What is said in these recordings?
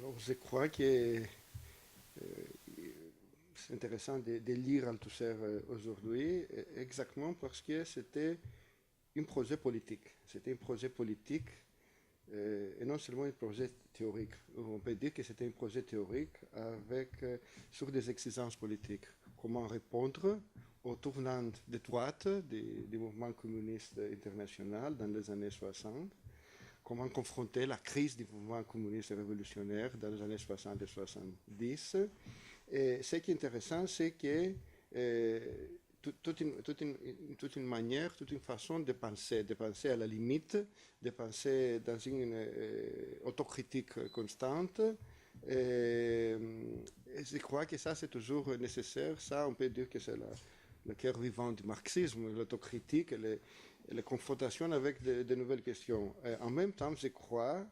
Alors, je crois que c'est intéressant de lire Althusser aujourd'hui, exactement parce que c'était un projet politique. C'était un projet politique et non seulement un projet théorique. On peut dire que c'était un projet théorique avec, sur des exigences politiques. Comment répondre aux tournantes de droite du mouvement communiste international dans les années 60, comment confronter la crise du mouvement communiste et révolutionnaire dans les années 60 et 70. Et ce qui est intéressant, c'est que toute une manière, toute une façon de penser à la limite, de penser dans une autocritique constante. Et je crois que ça, c'est toujours nécessaire. Ça, on peut dire que c'est le cœur vivant du marxisme, l'autocritique et les confrontations avec de nouvelles questions. Et en même temps, je crois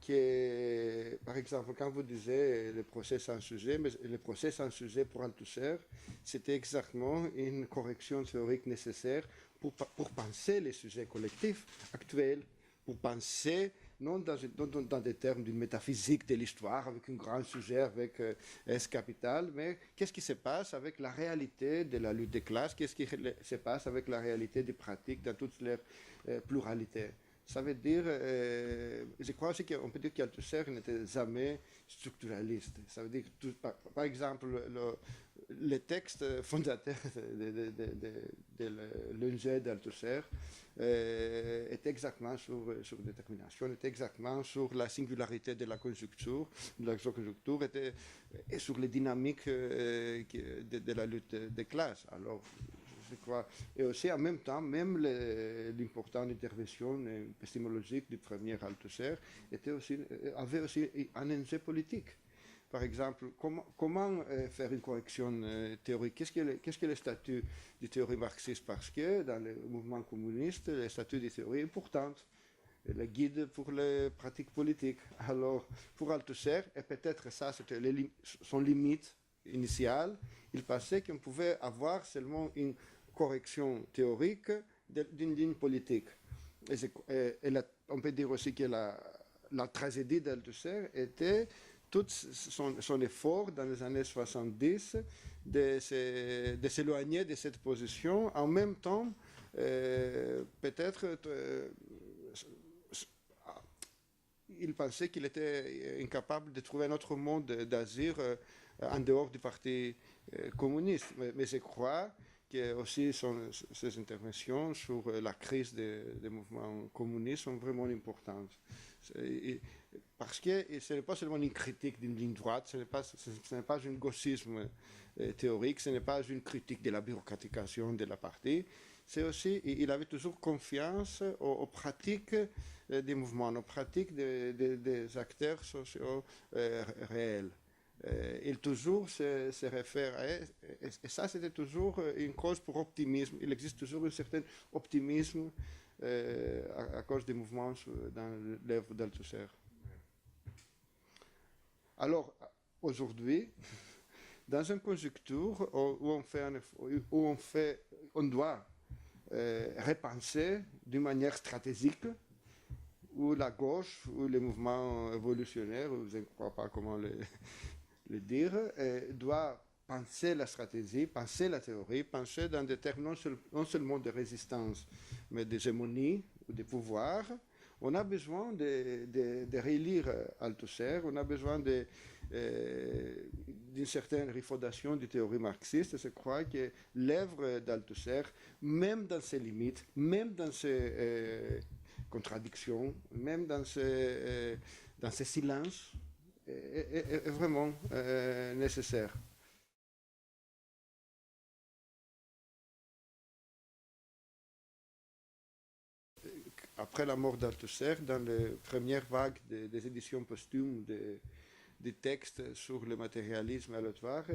que, par exemple, quand vous disiez le procès sans sujet, mais le procès sans sujet pour Althusser, c'était exactement une correction théorique nécessaire pour penser les sujets collectifs actuels, pour penser non dans des termes d'une métaphysique de l'histoire, avec un grand sujet, avec S capital, mais qu'est-ce qui se passe avec la réalité de la lutte des classes, qu'est-ce qui se passe avec la réalité des pratiques dans toute leur pluralité. Ça veut dire, je crois aussi qu'on peut dire qu'Althusser n'était jamais structuraliste. Ça veut dire, par exemple, le texte fondateur de l'ONG d'Althusser est exactement sur détermination, est exactement sur la singularité de la conjoncture, et sur les dynamiques de la lutte des classes. Alors, je crois. Et aussi, en même temps, même l'importante intervention épistémologique du premier Althusser avait aussi un enjeu politique. Par exemple, comment faire une correction théorique? Qu'est-ce que le statut de théorie marxiste? Parce que dans le mouvement communiste, le statut de théorie est important. Le guide pour les pratiques politiques. Alors, pour Althusser, et peut-être ça, c'était son limite initiale, il pensait qu'on pouvait avoir seulement une correction théorique d'une ligne politique. On peut dire aussi que la tragédie d'Althusser était tout son effort dans les années 70 de s'éloigner de cette position, en même temps, peut-être il pensait qu'il était incapable de trouver un autre mode d'agir en dehors du parti communiste. Mais je crois que aussi ses interventions sur la crise des mouvements communistes sont vraiment importantes. Parce que ce n'est pas seulement une critique d'une ligne droite, ce n'est pas un gauchisme théorique, ce n'est pas une critique de la bureaucratisation de la partie. C'est aussi, il avait toujours confiance aux pratiques des mouvements, aux pratiques des acteurs sociaux réels. Il toujours se réfère à et ça c'était toujours une cause pour optimisme. Il existe toujours un certain optimisme à cause des mouvements dans l'œuvre d'Althusser. Alors, aujourd'hui, dans une conjoncture on doit repenser d'une manière stratégique, où la gauche, ou les mouvements évolutionnaires, je ne crois pas comment le dire, doit penser la stratégie, penser la théorie, penser dans des termes non seulement de résistance, mais d'hégémonie ou de pouvoir. On a besoin de relire Althusser, on a besoin d'une certaine refondation des théories marxistes. Je crois que l'œuvre d'Althusser, même dans ses limites, même dans ses contradictions, même dans ses silences, est vraiment nécessaire. Après la mort d'Althusser, dans les premières vagues des éditions posthumes des textes sur le matérialisme à l'autoire,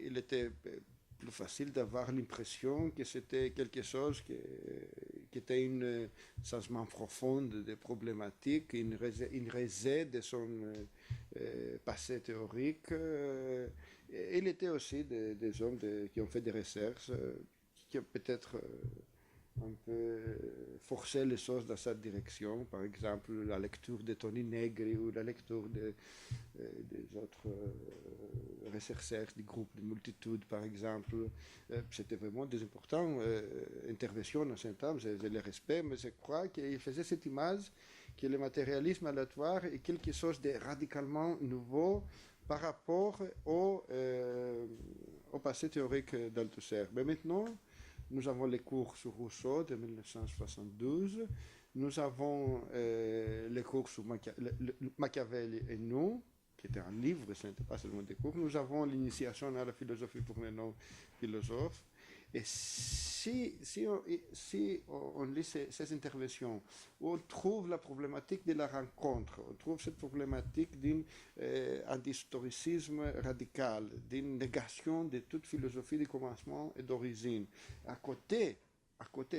il était plus facile d'avoir l'impression que c'était quelque chose qui était un changement profond des problématiques, une reset de son passé théorique. Il était aussi des hommes qui ont fait des recherches qui ont peut-être un peu forcer les choses dans cette direction, par exemple la lecture de Tony Negri ou la lecture des autres rechercheurs du groupe de multitude, par exemple. C'était vraiment des importantes interventions dans ce temps, je les respecte, mais je crois qu'il faisait cette image que le matérialisme aléatoire est quelque chose de radicalement nouveau par rapport au passé théorique d'Althusser. Mais maintenant, nous avons les cours sur Rousseau de 1972. Nous avons les cours sur Machiavel et nous, qui était un livre, ce n'était pas seulement des cours. Nous avons l'initiation à la philosophie pour les non-philosophes. Et si on lit ces interventions, on trouve la problématique de la rencontre, on trouve cette problématique d'un anti-historicisme radical, d'une négation de toute philosophie de commencement et d'origine. À côté,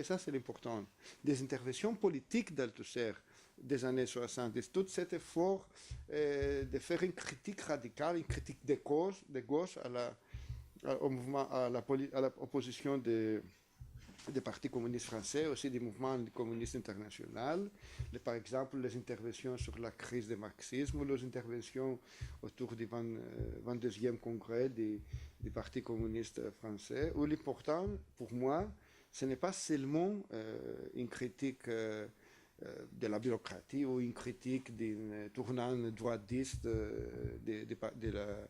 ça c'est l'important, des interventions politiques d'Althusser des années 70, tout cet effort de faire une critique radicale, une critique de gauche au mouvement, à l'opposition des partis communistes français, aussi des mouvements communistes internationaux, par exemple les interventions sur la crise du marxisme, les interventions autour du 22e congrès du Parti communiste français, où l'important pour moi, ce n'est pas seulement une critique de la bureaucratie ou une critique d'un tournant droitiste de la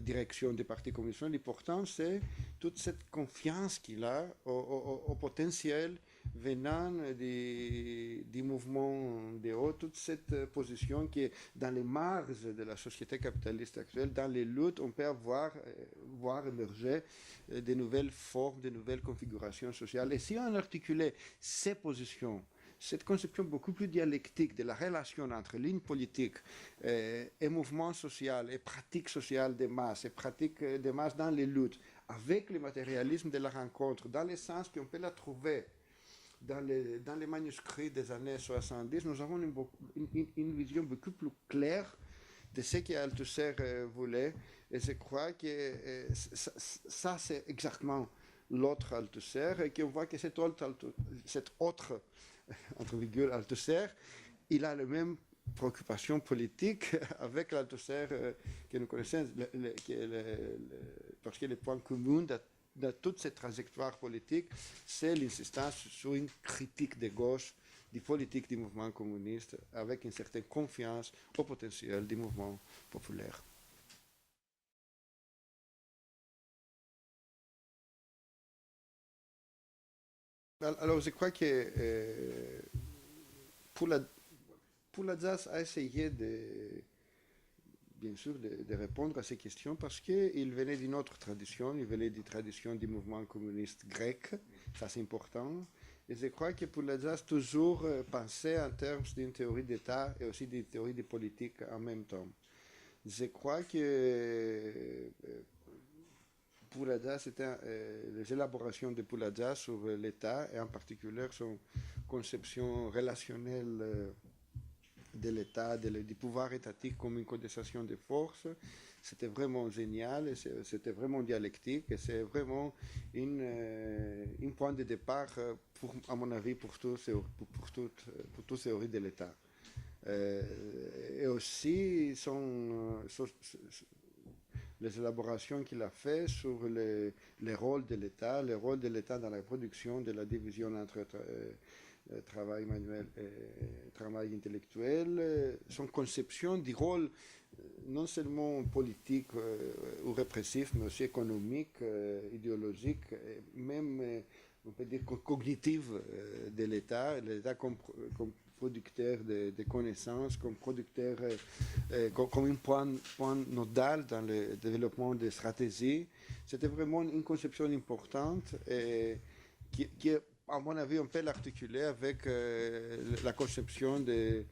direction des partis communistes. L'important, c'est toute cette confiance qu'il a au potentiel venant du mouvement de haut, toute cette position qui est dans les marges de la société capitaliste actuelle, dans les luttes, on peut voir émerger de nouvelles formes, de nouvelles configurations sociales. Et si on articulait ces positions, cette conception beaucoup plus dialectique de la relation entre ligne politique et mouvement social et pratique sociale des masses et pratique des masses dans les luttes avec le matérialisme de la rencontre, dans le sens qu'on peut la trouver dans les manuscrits des années 70, nous avons une vision beaucoup plus claire de ce qu'Althusser voulait. Et je crois que ça c'est exactement l'autre Althusser, et qu'on voit que cet autre entre virgules, Althusser, il a les mêmes préoccupations politiques avec l'Althusser que nous connaissons, parce que le point commun de toute cette trajectoire politique, c'est l'insistance sur une critique de gauche du politique du mouvement communiste, avec une certaine confiance au potentiel du mouvement populaire. Alors, je crois que Pouladjas a essayé bien sûr, de répondre à ces questions parce qu'il venait d'une autre tradition, il venait d'une tradition du mouvement communiste grec, ça c'est important. Et je crois que Pouladjas toujours pensait en termes d'une théorie d'État et aussi d'une théorie de politique en même temps. Je crois que Pouladjas, c'était les élaborations de Pouladjas sur l'État et en particulier son conception relationnelle de l'État, du pouvoir étatique comme une condensation de force. C'était vraiment génial, c'était vraiment dialectique, et c'est vraiment un point de départ, à mon avis, pour toute théorie de l'État. Et aussi les élaborations qu'il a fait sur les rôles de l'État, dans la production de la division entre travail manuel et travail intellectuel, son conception du rôle non seulement politique ou répressif, mais aussi économique, idéologique, et même, on peut dire, cognitif de l'État comme producteur de connaissances, comme producteur, comme un point nodal dans le développement des stratégies. C'était vraiment une conception importante et qui à mon avis, on peut l'articuler avec la conception des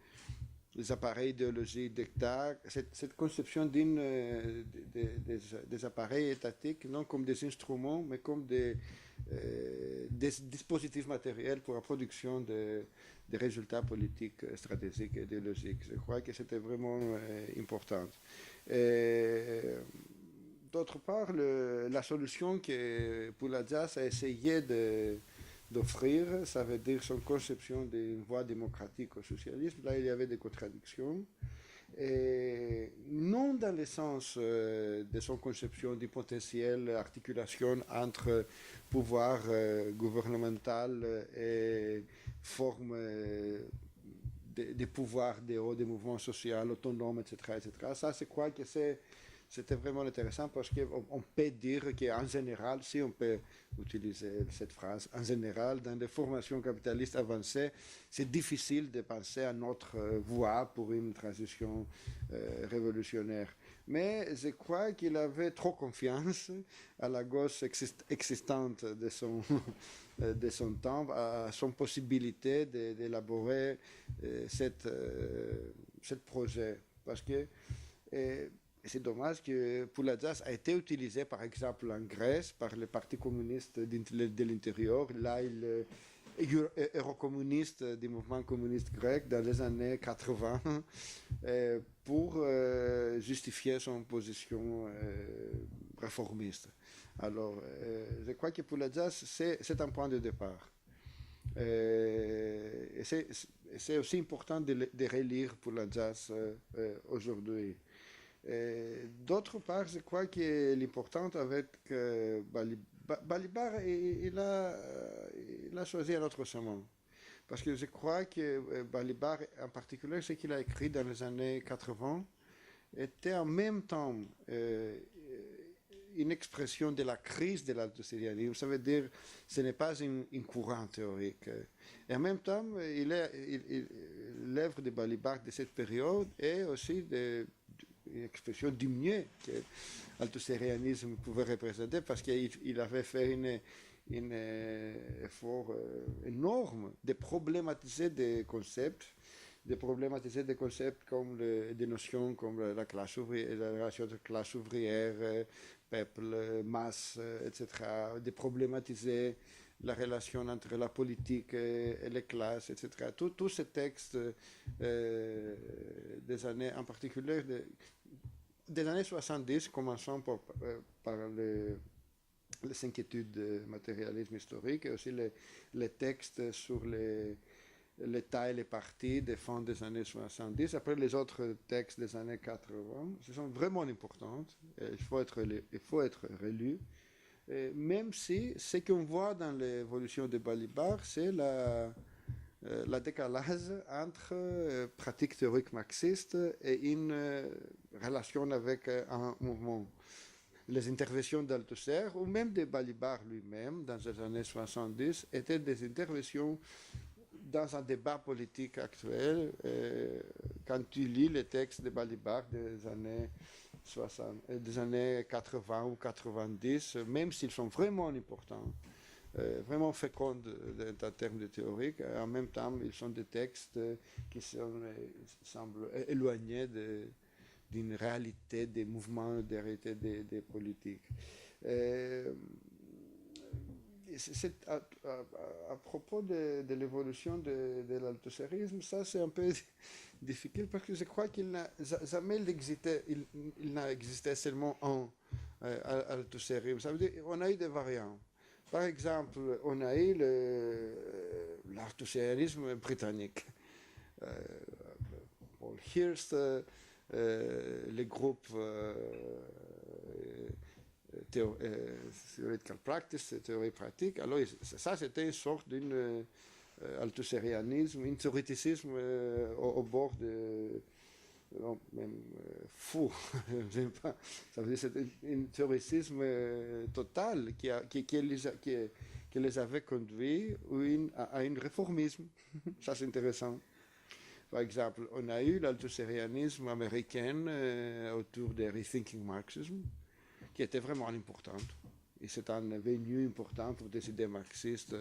appareils idéologiques d'État, cette conception des appareils étatiques, non comme des instruments, mais comme des dispositifs matériels pour la production des résultats politiques, stratégiques et idéologiques. Je crois que c'était vraiment important. D'autre part, la solution que Pouladjas a essayé d'offrir, ça veut dire son conception d'une voie démocratique au socialisme. Là, il y avait des contradictions. Et non dans le sens de son conception du potentiel articulation entre pouvoir gouvernemental et forme des pouvoirs des mouvements sociaux autonomes, etc., etc. Ça, c'est quoi que c'était vraiment intéressant parce qu'on peut dire qu'en général, si on peut utiliser cette phrase, en général, dans des formations capitalistes avancées, c'est difficile de penser à notre voie pour une transition révolutionnaire. Mais je crois qu'il avait trop confiance à la gauche existante de son temps, à son possibilité d'élaborer ce projet. Parce que c'est dommage que Pouladjas a été utilisé, par exemple, en Grèce, par le Parti communiste de l'intérieur. Là, il est eurocommuniste du mouvement communiste grec dans les années 80 pour justifier son position réformiste. Alors, je crois que Pouladjas, c'est un point de départ. Et c'est aussi important de relire Pouladjas aujourd'hui. D'autre part, je crois que l'important avec Balibar, il a choisi un autre chemin. Parce que je crois que Balibar, en particulier, ce qu'il a écrit dans les années 80, était en même temps une expression de la crise de l'altosérianisme. Ça veut dire ce n'est pas un courant théorique. Et en même temps, l'œuvre de Balibar de cette période est aussi une expression diminuée que l'altosérianisme pouvait représenter parce qu'il avait fait un effort énorme de problématiser des concepts, comme des notions comme la classe ouvrière, la relation de classe ouvrière, peuple, masse, etc., de problématiser la relation entre la politique et les classes, etc. Tous ces textes des années, en particulier des années 70, commençant par les inquiétudes de matérialisme historique et aussi les textes sur l'État et les partis des fins des années 70. Après, les autres textes des années 80, ce sont vraiment importants. Il faut être relu. Même si ce qu'on voit dans l'évolution de Balibar, c'est la décalage entre pratique théorique marxiste et une relation avec un mouvement. Les interventions d'Althusser, ou même de Balibar lui-même, dans les années 70, étaient des interventions dans un débat politique actuel. Quand tu lis les textes de Balibar des années 80 ou 90, même s'ils sont vraiment importants, vraiment féconds en termes de théorique, en même temps, ils sont des textes qui semblent éloignés d'une réalité des mouvements, des réalités des politiques. À propos de l'évolution de l'altossérisme, ça c'est un peu difficile parce que je crois qu'il n'a jamais existé, il n'a existé seulement un altosérisme. Ça veut dire qu'on a eu des variants. Par exemple, on a eu l'altossérisme britannique. Paul Hirst, les groupes theoretical practice, théorie pratique. Alors ça, c'était une sorte d'un althusérianisme, un théoritisme au bord de même fou. J'aime pas. Ça veut dire c'est un théoritisme total qui les avait conduits à un réformisme. Ça, c'est intéressant. Par exemple, on a eu l'althusérianisme américain autour de Rethinking Marxism, qui était vraiment importante. Et c'est un venu important pour des idées marxistes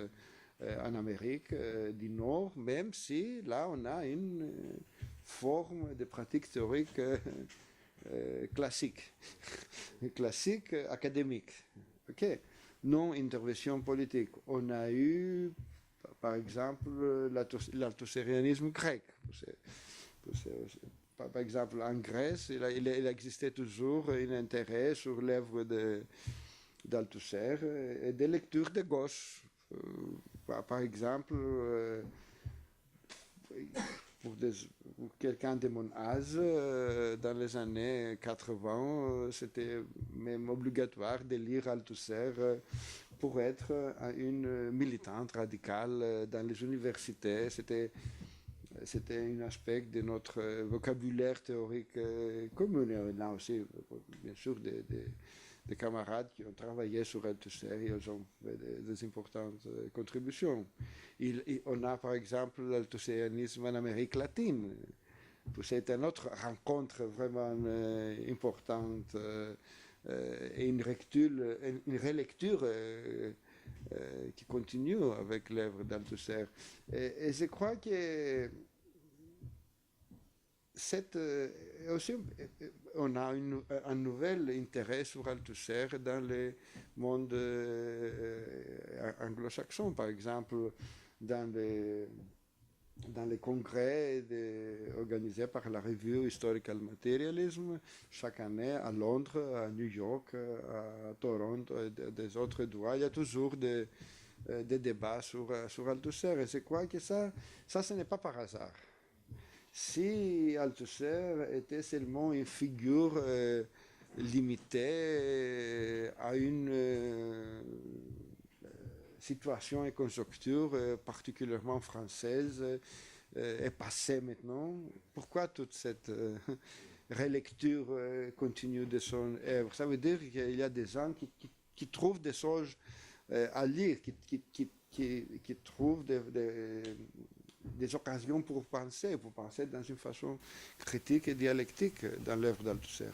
en Amérique du Nord, même si là on a une forme de pratique théorique classique, classique académique. Okay. Non intervention politique. On a eu, par exemple, l'althusérianisme grec. Par exemple, en Grèce, il existait toujours un intérêt sur l'œuvre d'Althusser et des lectures de gauche. Par exemple, pour, pour quelqu'un de mon âge, dans les années 80, c'était même obligatoire de lire Althusser pour être une militante radicale dans les universités. C'était un aspect de notre vocabulaire théorique commun. Et là aussi, bien sûr, des camarades qui ont travaillé sur Althusser et ils ont fait des importantes contributions. On a par exemple l'althussérisme en Amérique latine. C'est une autre rencontre vraiment importante et une relecture qui continue avec l'œuvre d'Althusser. Et je crois que aussi, on a un nouvel intérêt sur Althusser dans le monde anglo-saxon, par exemple, dans les congrès organisés par la revue Historical Materialism, chaque année à Londres, à New York, à Toronto et des autres endroits, il y a toujours des débats sur Althusser. Et je crois que ça ce n'est pas par hasard. Si Althusser était seulement une figure limitée à une situation et conjoncture particulièrement française est passée maintenant, pourquoi toute cette relecture continue de son œuvre? Ça veut dire qu'il y a des gens qui trouvent des choses à lire, qui trouvent des occasions pour penser dans une façon critique et dialectique dans l'œuvre d'Althusser.